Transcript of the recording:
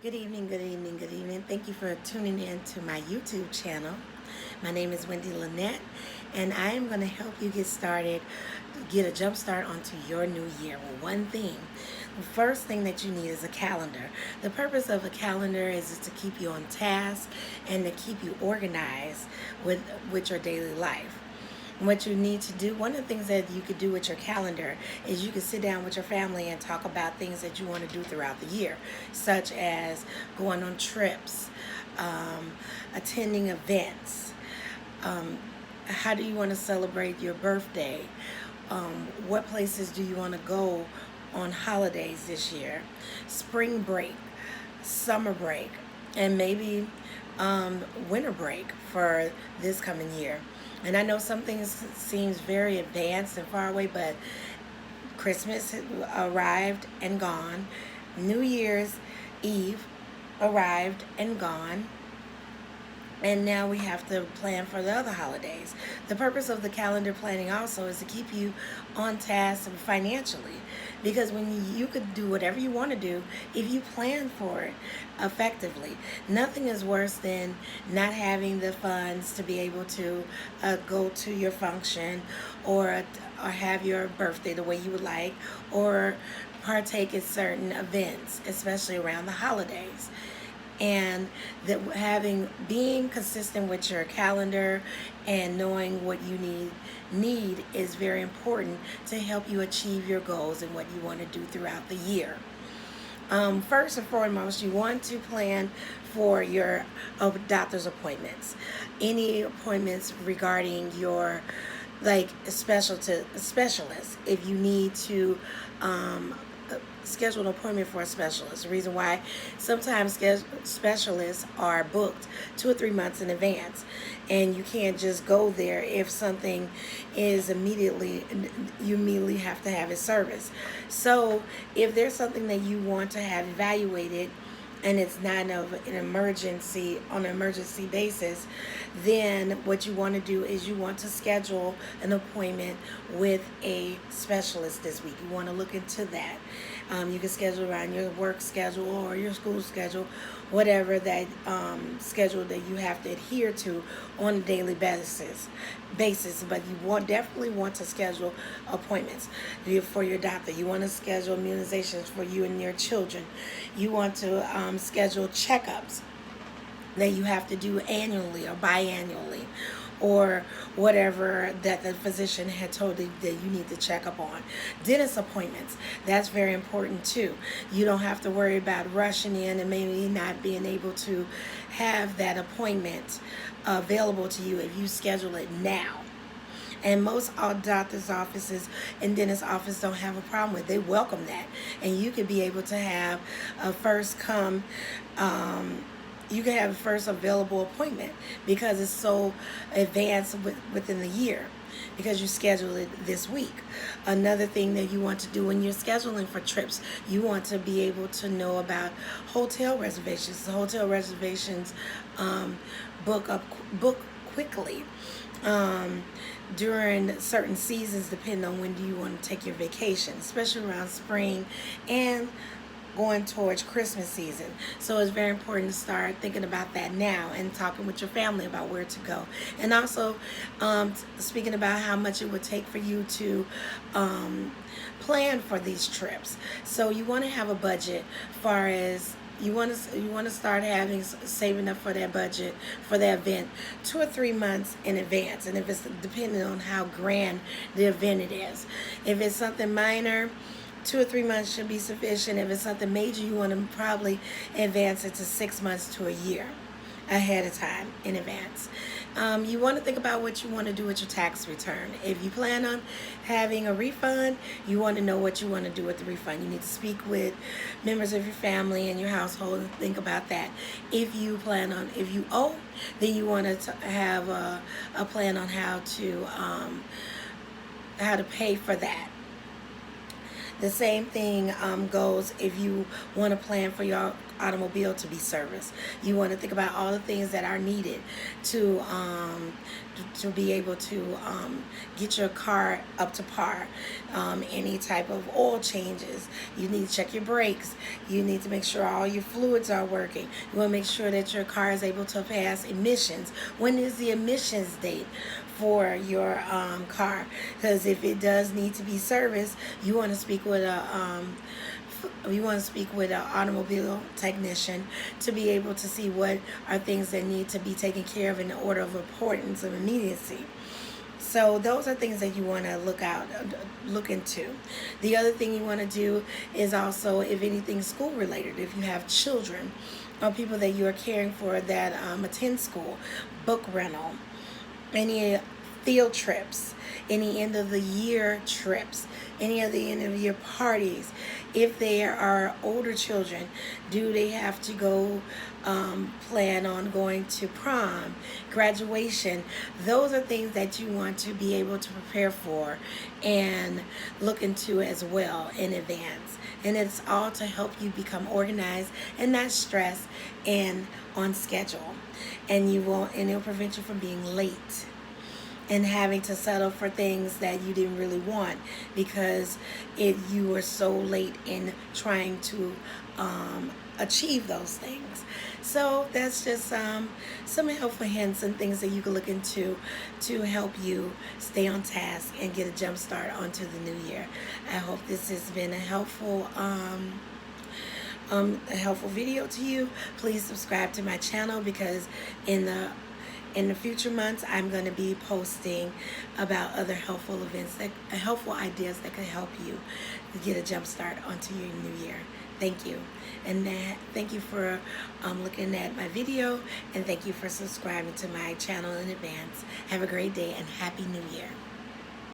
Good evening, good evening, good evening. Thank you for tuning in to my YouTube channel. My name is Wendy Lynette, and I am going to help you get started, get a jump start onto your new year with one thing. The first thing that you need is a calendar. The purpose of a calendar is to keep you on task and to keep you organized with your daily life. What you need to do, one of the things that you could do with your calendar is you could sit down with your family and talk about things that you want to do throughout the year, such as going on trips, attending events. How do you want to celebrate your birthday? What places do you want to go on holidays this year? Spring break, summer break, and maybe winter break for this coming year. And I know some things seems very advanced and far away, but Christmas arrived and gone. New Year's Eve arrived and gone. And now we have to plan for the other holidays. The purpose of the calendar planning also is to keep you on task financially. Because when you could do whatever you want to do if you plan for it effectively. Nothing is worse than not having the funds to be able to go to your function or have your birthday the way you would like, or partake in certain events, especially around the holidays. And that being consistent with your calendar and knowing what you need is very important to help you achieve your goals and what you want to do throughout the year. First and foremost, you want to plan for your doctor's appointments. Any appointments regarding your specialist. If you need to schedule an appointment for a specialist. The reason why sometimes specialists are booked 2 or 3 months in advance, and you can't just go there if something is you immediately have to have it serviced. So if there's something that you want to have evaluated and it's not of an emergency on an emergency basis, then what you want to do is you want to schedule an appointment with a specialist this week. You want to look into that. You can schedule around your work schedule or your school schedule, whatever that schedule that you have to adhere to on a daily basis. But you definitely want to schedule appointments for your doctor. You want to schedule immunizations for you and your children. You want to schedule checkups that you have to do annually or biannually, or whatever that the physician had told you that you need to check up on. Dentist appointments, that's very important too. You don't have to worry about rushing in and maybe not being able to have that appointment available to you if you schedule it now. And most all doctor's offices and dentist office don't have a problem with it. They welcome that. And you could be able to have a you can have a first available appointment because it's so advanced within the year, because you schedule it this week. Another thing that you want to do when you're scheduling for trips, you want to be able to know about hotel reservations. The hotel reservations book quickly during certain seasons, depending on when do you want to take your vacation, especially around spring and going towards Christmas season. So it's very important to start thinking about that now and talking with your family about where to go. And also speaking about how much it would take for you to plan for these trips. So you want to have a budget far as you want to start saving up for that budget for that event 2 or 3 months in advance. And if it's depending on how grand the event it is. If it's something minor, 2 or 3 months should be sufficient. If it's something major, you want to probably advance it to 6 months to a year ahead of time in advance. You want to think about what you want to do with your tax return. If you plan on having a refund, you want to know what you want to do with the refund. You need to speak with members of your family and your household and think about that. If you owe, then you want to have a plan on how to pay for that. The same thing goes if you want to plan for your automobile to be serviced. You want to think about all the things that are needed to be able to get your car up to par. Any type of oil changes. You need to check your brakes. You need to make sure all your fluids are working. You want to make sure that your car is able to pass emissions. When is the emissions date for your car? Because if it does need to be serviced, you want to speak with an automobile technician to be able to see what are things that need to be taken care of in the order of importance of immediacy. So those are things that you want to look into. The other thing you want to do is also, if anything school related, if you have children or people that you are caring for that attend school, book rental, any field trips, any end of the year trips, any of the end of the year parties. If there are older children, do they have to go plan on going to prom, graduation? Those are things that you want to be able to prepare for and look into as well in advance. And it's all to help you become organized and not stressed and on schedule. And it'll prevent you from being late and having to settle for things that you didn't really want because you were so late in trying to achieve those things. So that's just some helpful hints and things that you can look into to help you stay on task and get a jump start onto the new year. I hope this has been a helpful video to you. Please subscribe to my channel because in the future months, I'm going to be posting about other helpful ideas that could help you get a jump start onto your new year. Thank you. And thank you for looking at my video, and thank you for subscribing to my channel in advance. Have a great day and Happy New Year.